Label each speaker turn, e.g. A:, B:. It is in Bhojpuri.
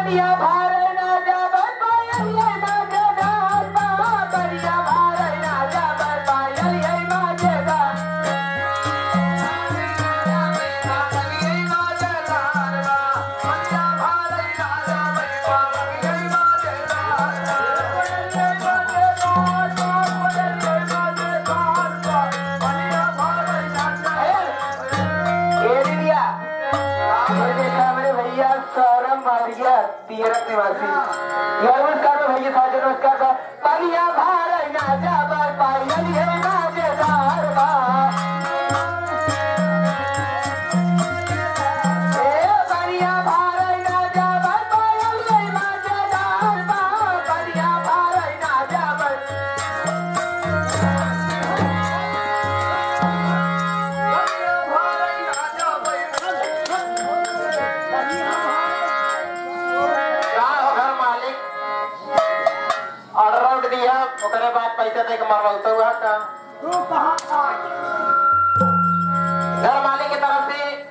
A: बढ़िया भारे ना जाबर पायल ये मजेदार बा बढ़िया भारे ना जाबर पायल ये मजेदार तीरथ निवासी नमस्कार भैया साजन नमस्कार बा बढ़िया भारे ना जाबर पायल ये मजेदार बा बढ़िया भारे ना जाबर पायल ये मजेदार बा बढ़िया भारे ना जाबर ऑर्डर दिया ओकरे बाद पैसा दे के मरवाता हुआ का घर मालिक की तरफ से